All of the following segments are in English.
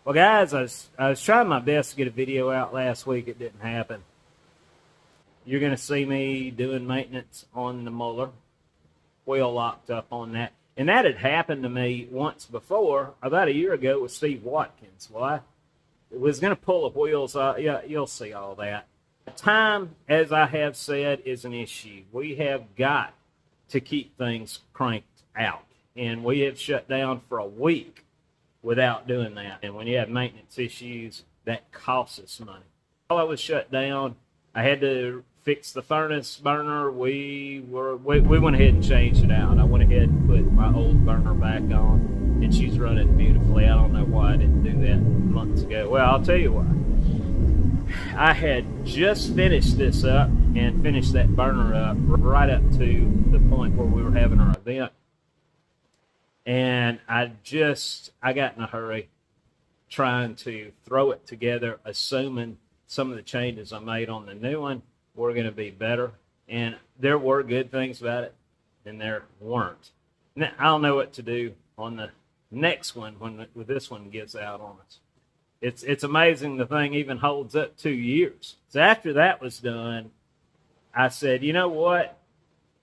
Well, guys, I was trying my best to get a video out last week. It didn't happen. You're going to see me doing maintenance on the Mueller. Wheel locked up on that. And that had happened to me once before, about a year ago with Steve Watkins. Well, I was going to pull the wheels out. Yeah, you'll see all that. Time, as I have said, is an issue. We have got to keep things cranked out. And we have shut down for a week without doing that. And when you have maintenance issues, that costs us money. While I was shut down, I had to fix the furnace burner. We went ahead and changed it out. I went ahead and put my old burner back on, and she's running beautifully. I don't know why I didn't do that months ago. Well, I'll tell you why. I had just finished this up and finished that burner up right up to the point where we were having our event. And I got in a hurry trying to throw it together, assuming some of the changes I made on the new one were going to be better. And there were good things about it, and there weren't. Now, I don't know what to do on the next one when this one gets out on us. It's amazing the thing even holds up 2 years. So after that was done, I said, you know what?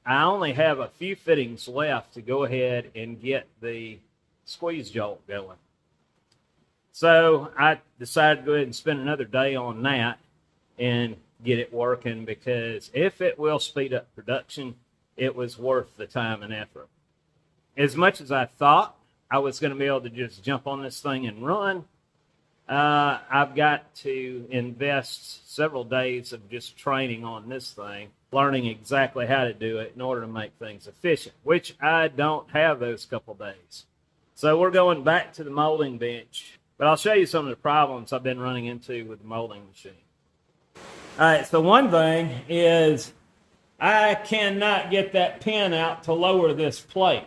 I only have a few fittings left to go ahead and get the squeeze jolt going. So I decided to go ahead and spend another day on that and get it working, because if it will speed up production, it was worth the time and effort. As much as I thought I was going to be able to just jump on this thing and run, I've got to invest several days of just training on this thing, learning exactly how to do it in order to make things efficient, which I don't have those couple days. So we're going back to the molding bench, but I'll show you some of the problems I've been running into with the molding machine. All right, so one thing is I cannot get that pin out to lower this plate.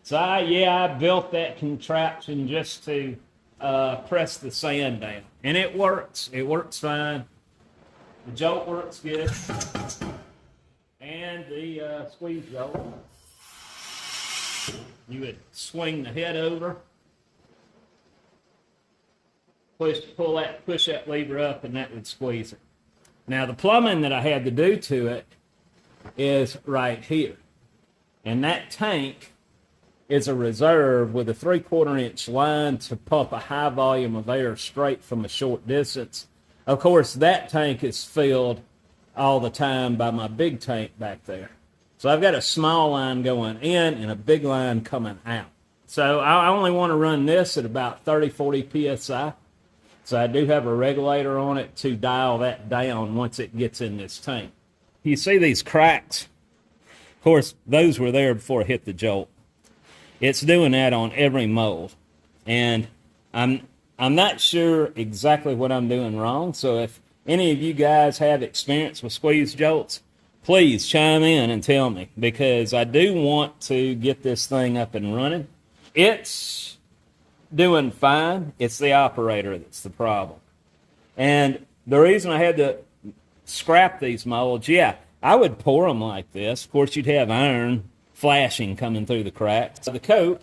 So I built that contraption just to press the sand down. And it works. It works fine. The jolt works good. And the squeeze jolt. You would swing the head over, push that lever up, and that would squeeze it. Now the plumbing that I had to do to it is right here. And that tank is a reserve with a 3/4 inch line to pump a high volume of air straight from a short distance. Of course, that tank is filled all the time by my big tank back there. So I've got a small line going in and a big line coming out. So I only want to run this at about 30-40 PSI. So I do have a regulator on it to dial that down once it gets in this tank. You see these cracks? Of course, those were there before it hit the jolt. It's doing that on every mold. And I'm not sure exactly what I'm doing wrong. So if any of you guys have experience with squeeze jolts, please chime in and tell me, because I do want to get this thing up and running. It's doing fine. It's the operator that's the problem. And the reason I had to scrap these molds, I would pour them like this. Of course, you'd have iron flashing coming through the cracks. So the coat,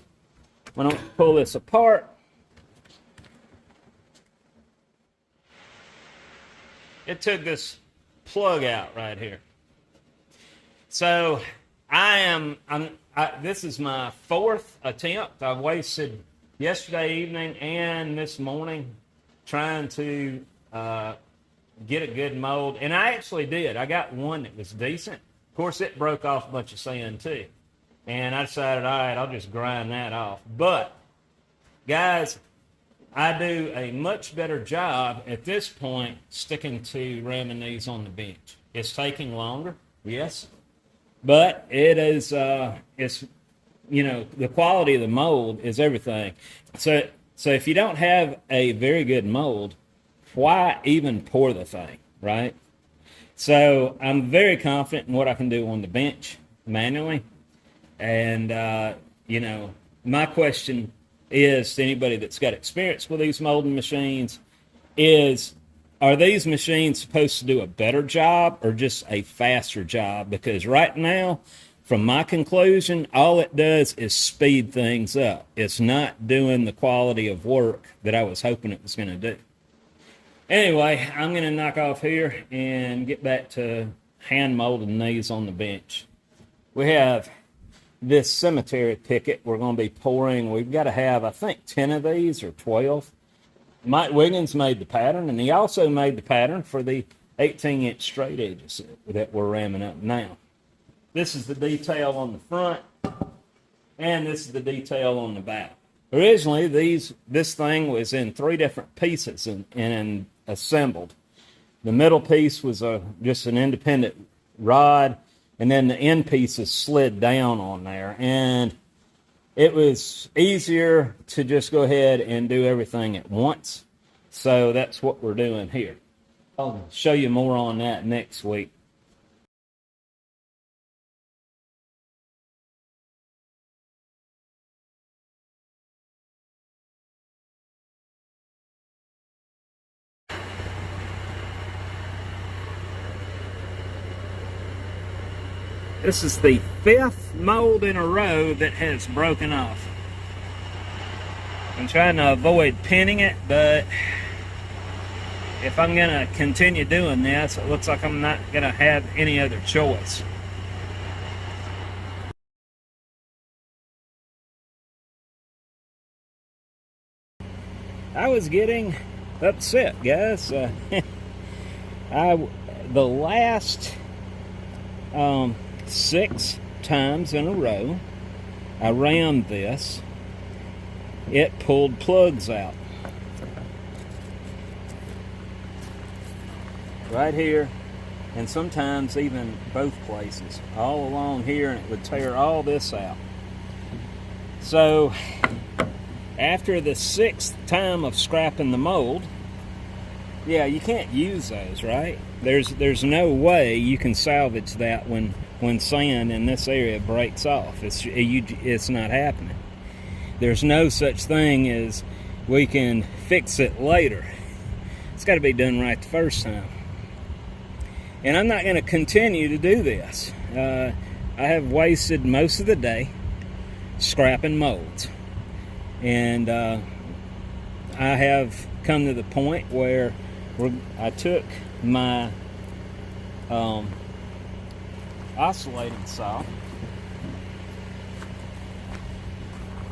when I pull this apart, it took this plug out right here. So this is my 4th attempt. I've wasted yesterday evening and this morning trying to get a good mold. And I actually did. I got one that was decent. Of course, it broke off a bunch of sand too. And I decided, all right, I'll just grind that off. But, guys, I do a much better job at this point sticking to ramming these on the bench. It's taking longer, yes. But it is, the quality of the mold is everything. So if you don't have a very good mold, why even pour the thing, right? So I'm very confident in what I can do on the bench manually. And, my question is to anybody that's got experience with these molding machines is, are these machines supposed to do a better job or just a faster job? Because right now, from my conclusion, all it does is speed things up. It's not doing the quality of work that I was hoping it was going to do. Anyway, I'm going to knock off here and get back to hand molding these on the bench. We have this cemetery picket we're going to be pouring. We've got to have, I think, 10 of these or 12. Mike Wiggins made the pattern, and he also made the pattern for the 18-inch straight edges that we're ramming up now. This is the detail on the front, and this is the detail on the back. Originally, this thing was in 3 different pieces and assembled. The middle piece was just an independent rod, and then the end pieces slid down on there. And it was easier to just go ahead and do everything at once. So that's what we're doing here. I'll show you more on that next week. This is the 5th mold in a row that has broken off. I'm trying to avoid pinning it, but if I'm going to continue doing this, it looks like I'm not going to have any other choice. I was getting upset, guys. The last 6 times in a row I rammed this, it pulled plugs out. Right here, and sometimes even both places, all along here, and it would tear all this out. So after the 6th time of scrapping the mold, yeah, you can't use those, right? There's no way you can salvage that when sand in this area breaks off. It's not happening. There's no such thing as we can fix it later. It's got to be done right the first time. And I'm not going to continue to do this. I have wasted most of the day scrapping molds. And I have come to the point where I took my oscillating saw.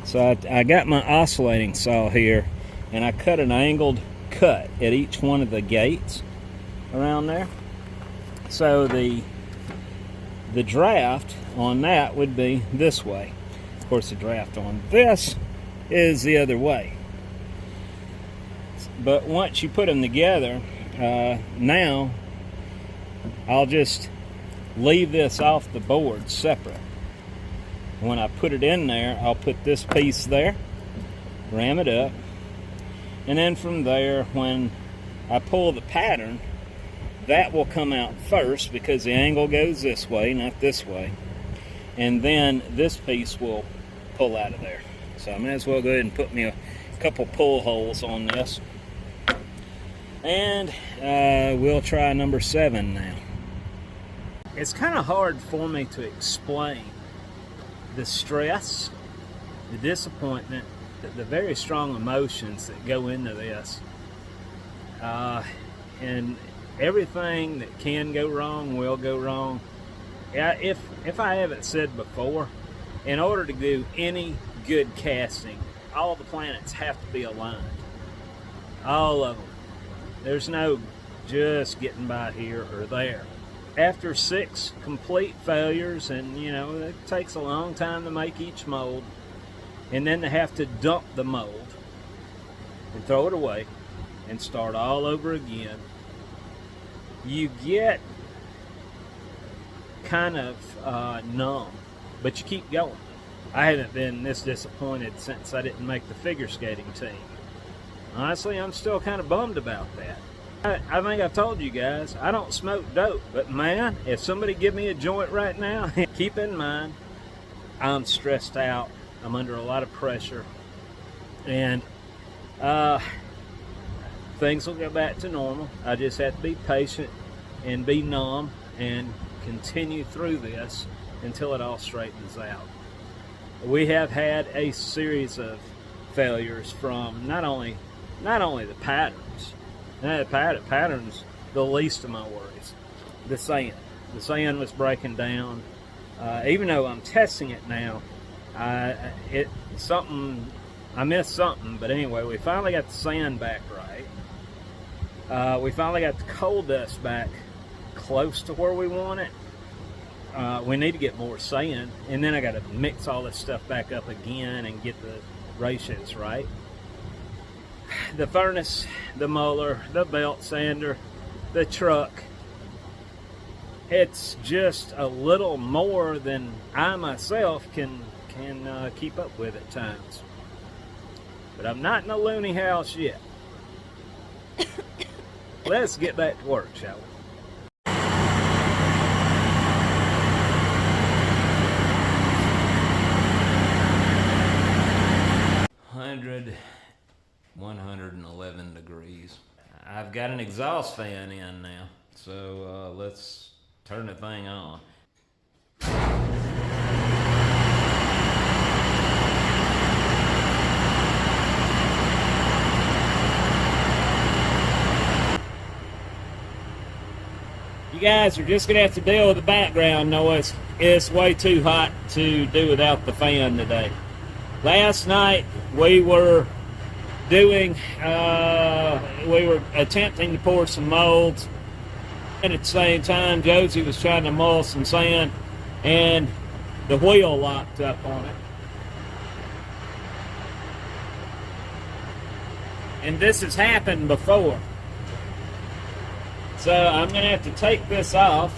So I got my oscillating saw here, and I cut an angled cut at each one of the gates around there. So the draft on that would be this way. Of course, the draft on this is the other way. But once you put them together, now I'll just leave this off the board separate. When I put it in there, I'll put this piece there, ram it up, and then from there, when I pull the pattern, that will come out first because the angle goes this way, not this way. And then this piece will pull out of there. So I may as well go ahead and put me a couple pull holes on this. And we'll try number 7 now. It's kind of hard for me to explain the stress, the disappointment, the very strong emotions that go into this. And everything that can go wrong will go wrong. If I haven't said before, in order to do any good casting, all the planets have to be aligned. All of them. There's no just getting by here or there. After 6 complete failures, and it takes a long time to make each mold, and then they have to dump the mold and throw it away and start all over again, you get kind of numb, but you keep going. I haven't been this disappointed since I didn't make the figure skating team. Honestly, I'm still kind of bummed about that. I think I've told you guys, I don't smoke dope, but man, if somebody give me a joint right now, keep in mind, I'm stressed out, I'm under a lot of pressure, and things will go back to normal. I just have to be patient and be numb and continue through this until it all straightens out. We have had a series of failures from not only the patterns. Patterns, the least of my worries. The sand was breaking down. Even though I'm testing it now, I missed something. But anyway, we finally got the sand back right. We finally got the coal dust back close to where we want it. We need to get more sand, and then I got to mix all this stuff back up again and get the ratios right. The furnace, the Mueller, the belt sander, the truck, it's just a little more than I myself can keep up with at times. But I'm not in a loony house yet. Let's get back to work, shall we? 111 degrees. I've got an exhaust fan in now, so let's turn the thing on. You guys are just gonna have to deal with the background noise. It's way too hot to do without the fan today. Last night we were attempting to pour some molds, and at the same time Josie was trying to mull some sand, and the wheel locked up on it. And this has happened before. So I'm going to have to take this off.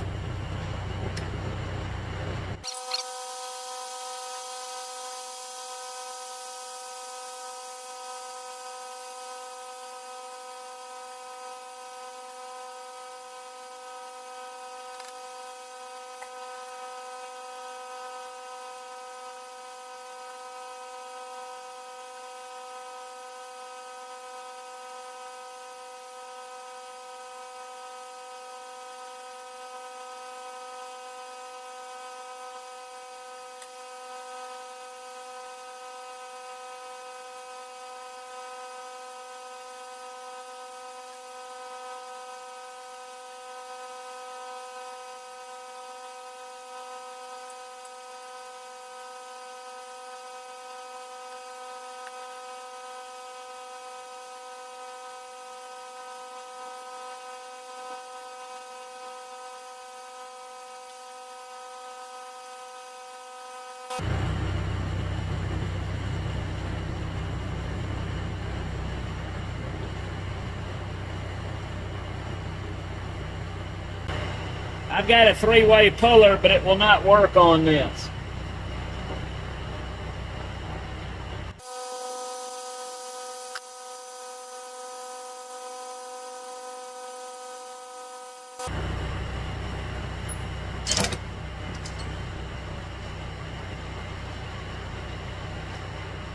I've got a three-way puller, but it will not work on this.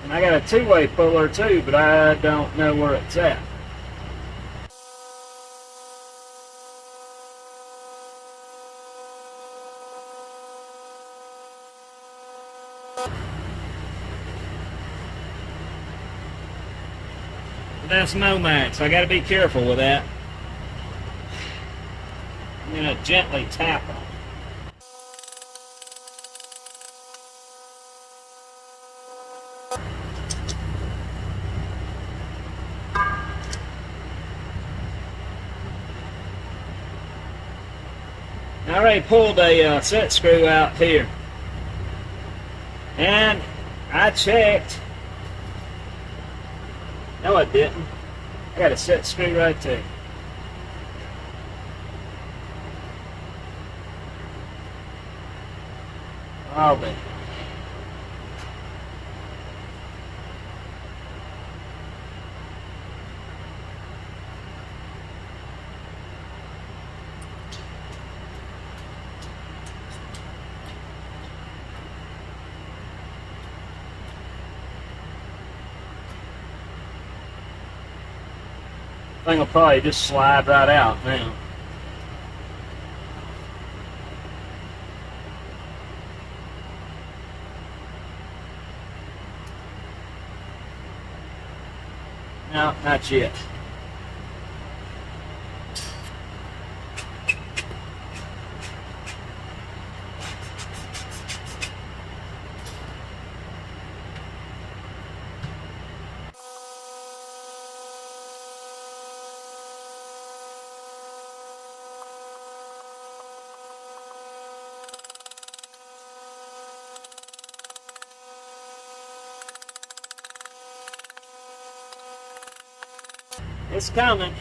And I got a two-way puller too, but I don't know where it's at. That's Momax. I got to be careful with that. I'm going to gently tap on it. I already pulled a set screw out here. And I checked. No, I didn't. I got a set screw right there. I'll be. Thing will probably just slide right out now. No, not yet. It's coming.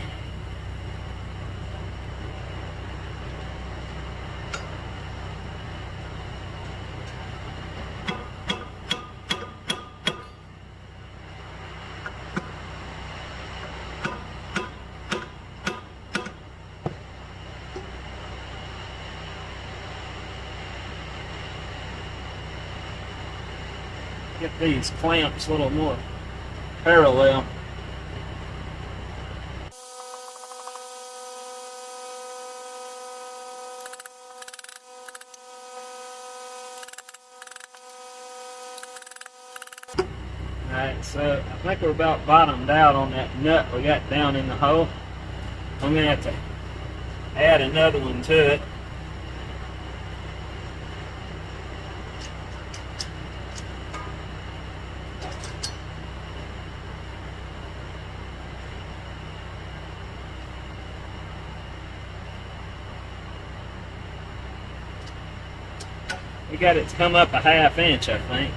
Get these clamps a little more parallel. Alright, so I think we're about bottomed out on that nut we got down in the hole. I'm going to have to add another one to it. We got it to come up a ½ inch, I think.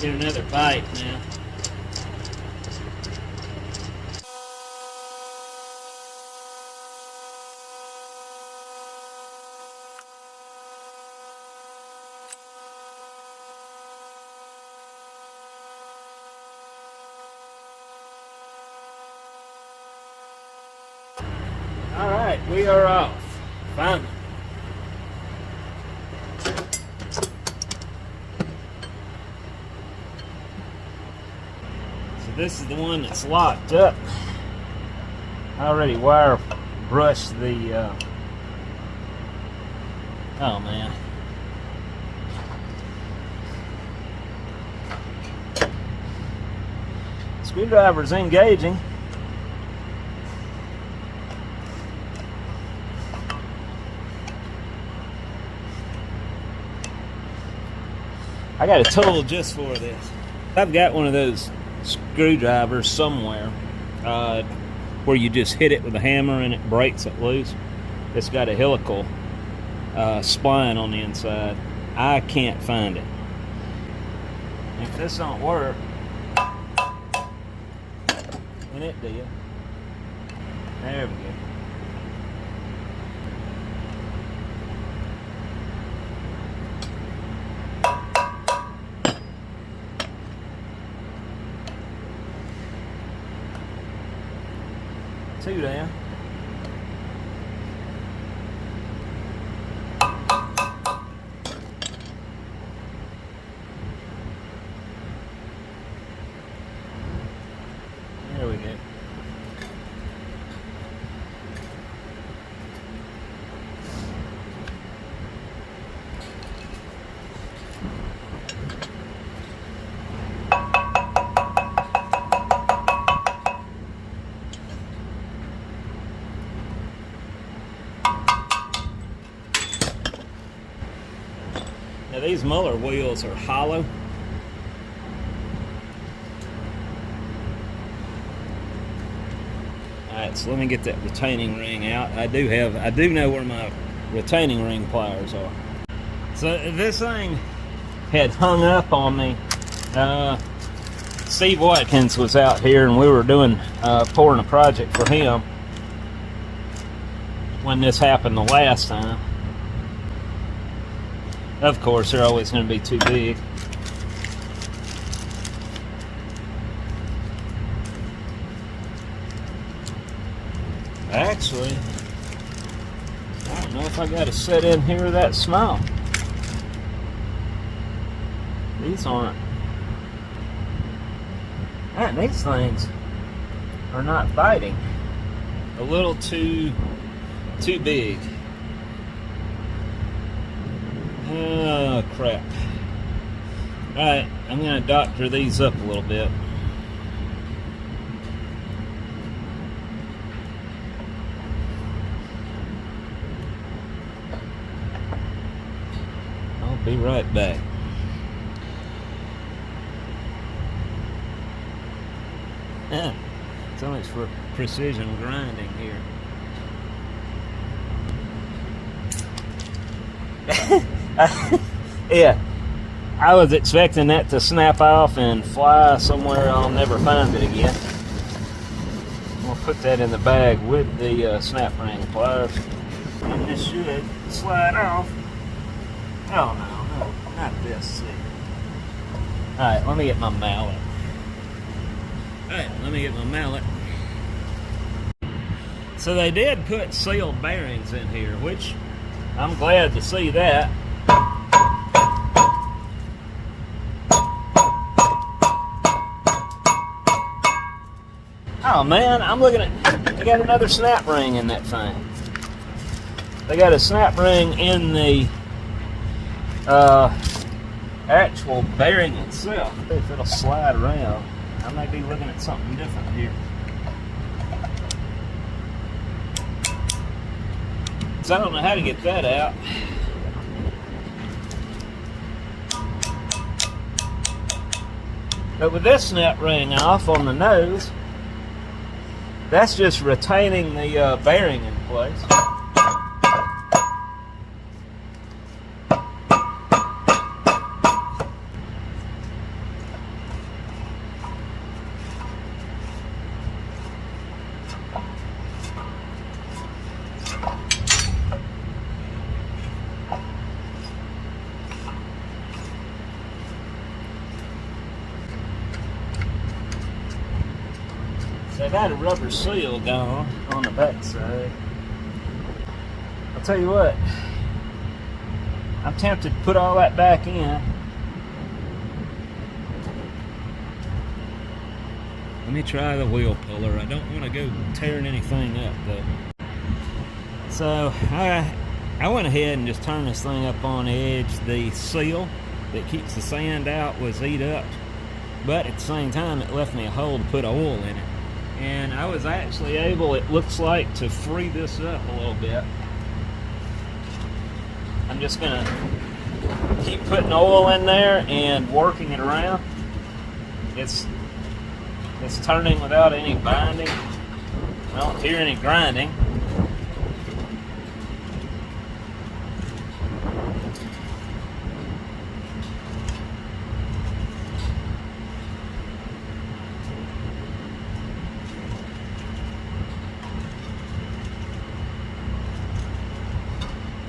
Get another bite now. All right, we are off. Finally. This is the one that's locked up. I already wire brushed the, oh man. Screwdriver's engaging. I got a tool just for this. I've got one of those screwdrivers somewhere where you just hit it with a hammer and it breaks it loose. It's got a helical spline on the inside. I can't find it. If this don't work, and it did. There we go. Two down. There we go. Now these Mueller wheels are hollow. Alright, so let me get that retaining ring out. I do know where my retaining ring pliers are. So this thing had hung up on me. Steve Watkins was out here and we were doing pouring a project for him. when this happened the last time. Of course, they're always going to be too big. Actually, I don't know if I got a set in here that small. These aren't. Man, these things are not biting. A little too big. Oh, crap. Alright, I'm going to doctor these up a little bit. I'll be right back. So much for precision grinding here. Yeah, I was expecting that to snap off and fly somewhere I'll never find it again. We'll put that in the bag with the snap ring pliers. And this should slide off. Oh no, not this. Alright, let me get my mallet. Alright, let me get my mallet. So they did put sealed bearings in here, which I'm glad to see that. Oh man, I'm looking at, they got another snap ring in that thing. They got a snap ring in the actual bearing itself. If it'll slide around, I may be looking at something different here. So I don't know how to get that out. But with this snap ring off on the nose, that's just retaining the bearing in place. They got a rubber seal going on the back side. I'll tell you what, I'm tempted to put all that back in. Let me try the wheel puller. I don't want to go tearing anything up though. So I went ahead and just turned this thing up on edge. The seal that keeps the sand out was eat up, but at the same time it left me a hole to put oil in it. And I was actually able, it looks like, to free this up a little bit. I'm just going to keep putting oil in there and working it around. It's turning without any binding. I don't hear any grinding.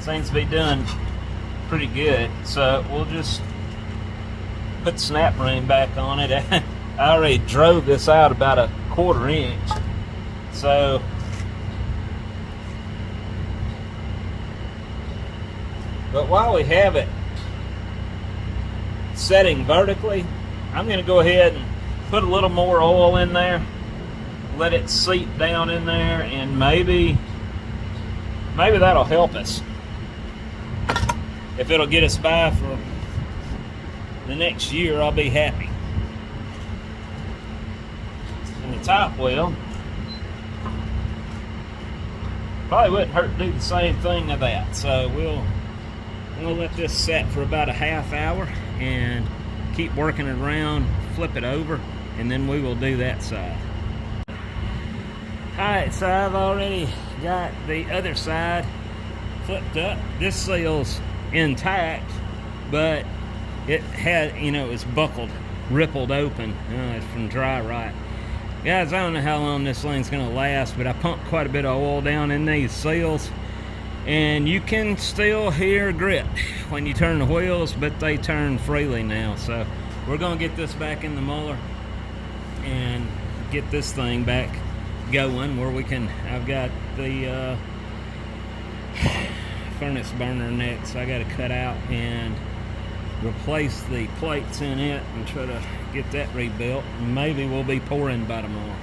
Seems to be doing pretty good, so we'll just put the snap ring back on it. I already drove this out about a 1/4 inch, so but while we have it setting vertically, I'm going to go ahead and put a little more oil in there, let it seep down in there, and maybe that'll help us. If it'll get us by for the next year, I'll be happy. And the top wheel, probably wouldn't hurt to do the same thing to that. So we'll let this set for about a half hour and keep working it around, flip it over, and then we will do that side. Alright, so I've already got the other side flipped up. This seal's intact, but it had, it was buckled, rippled open. It's from dry rot. Guys, I don't know how long this thing's gonna last, but I pumped quite a bit of oil down in these seals, And you can still hear grit when you turn the wheels, but they turn freely now. So we're gonna get this back in the Mueller and get this thing back going where we can, I've got the furnace burner next I gotta cut out and replace the plates in it and try to get that rebuilt. Maybe we'll be pouring by tomorrow.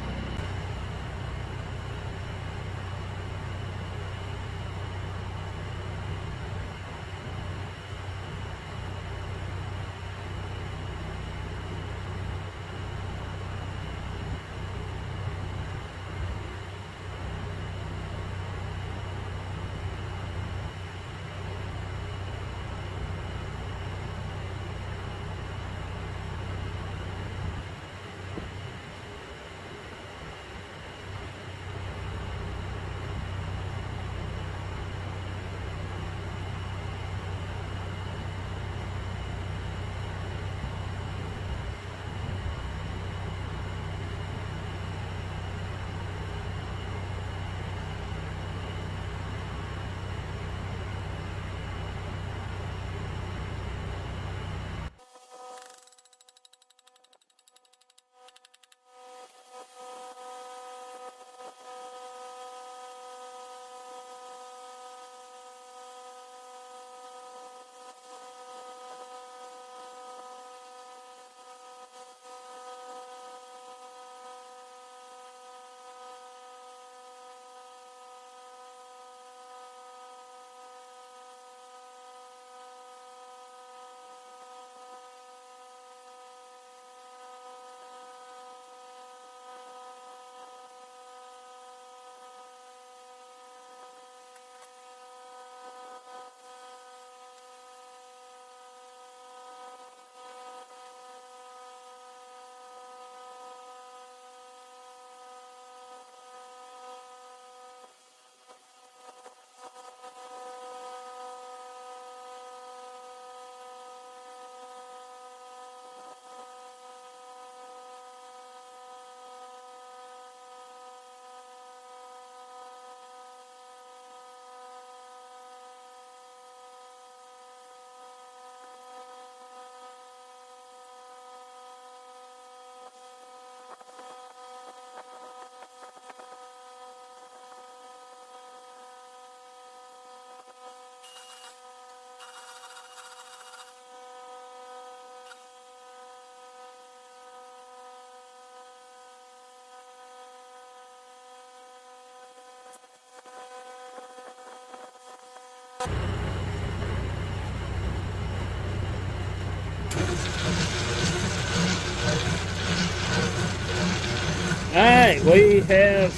Alright, we have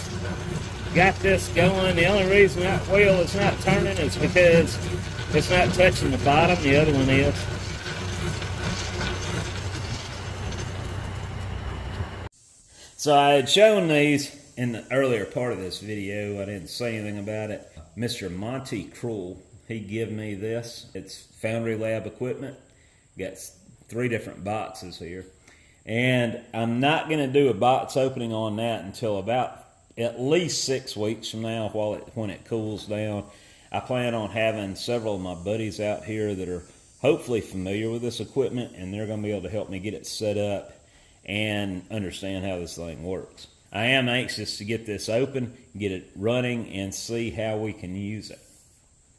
got this going. The only reason that wheel is not turning is because it's not touching the bottom. The other one is. So I had shown these in the earlier part of this video. I didn't say anything about it. Mr. Monty Cruel, he gave me this. It's Foundry Lab equipment. Got 3 different boxes here. And I'm not going to do a box opening on that until about at least 6 weeks from now when it cools down. I plan on having several of my buddies out here that are hopefully familiar with this equipment, and they're going to be able to help me get it set up and understand how this thing works. I am anxious to get this open, get it running, and see how we can use it.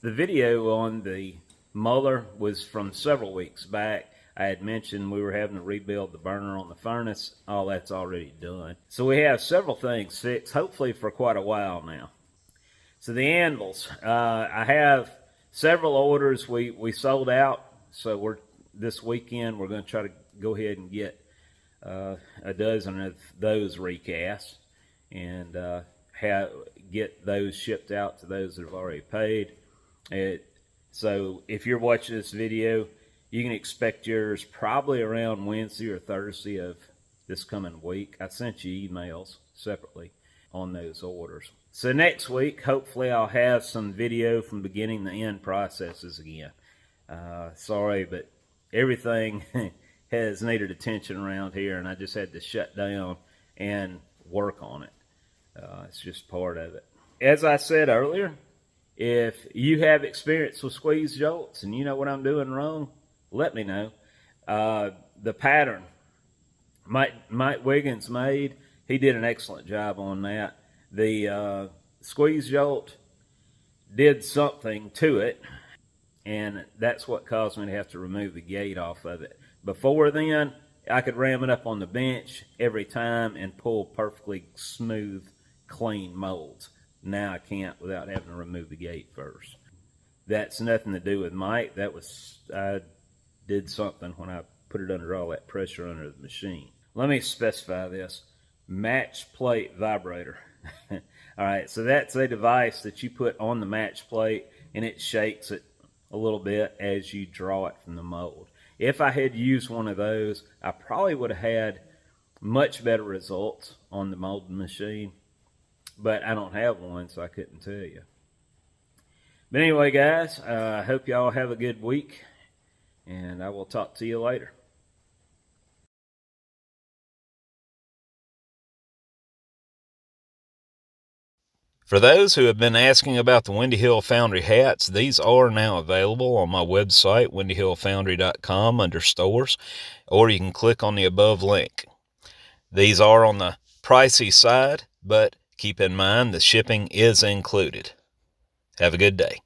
The video on the Mueller was from several weeks back. I had mentioned we were having to rebuild the burner on the furnace. All that's already done. So we have several things fixed, hopefully for quite a while now. So the anvils, I have several orders. We sold out, so this weekend we're going to try to go ahead and get a dozen of those recast and get those shipped out to those that have already paid. So if you're watching this video, you can expect yours probably around Wednesday or Thursday of this coming week. I sent you emails separately on those orders. So next week, hopefully I'll have some video from beginning to end processes again. Sorry, but everything has needed attention around here, and I just had to shut down and work on it. It's just part of it. As I said earlier, If you have experience with squeeze jolts and you know what I'm doing wrong, let me know. The pattern Mike Wiggins made, he did an excellent job on that. The squeeze jolt did something to it, and that's what caused me to have to remove the gate off of it. Before then, I could ram it up on the bench every time and pull perfectly smooth, clean molds. Now I can't without having to remove the gate first. That's nothing to do with Mike. I did something when I put it under all that pressure under the machine. Let me specify this. Match plate vibrator. All right, so that's a device that you put on the match plate, and it shakes it a little bit as you draw it from the mold. If I had used one of those, I probably would have had much better results on the molding machine, but I don't have one, so I couldn't tell you. But anyway, guys, I hope y'all have a good week, and I will talk to you later. For those who have been asking about the Windy Hill Foundry hats, these are now available on my website, windyhillfoundry.com, under stores, or you can click on the above link. These are on the pricey side, but keep in mind the shipping is included. Have a good day.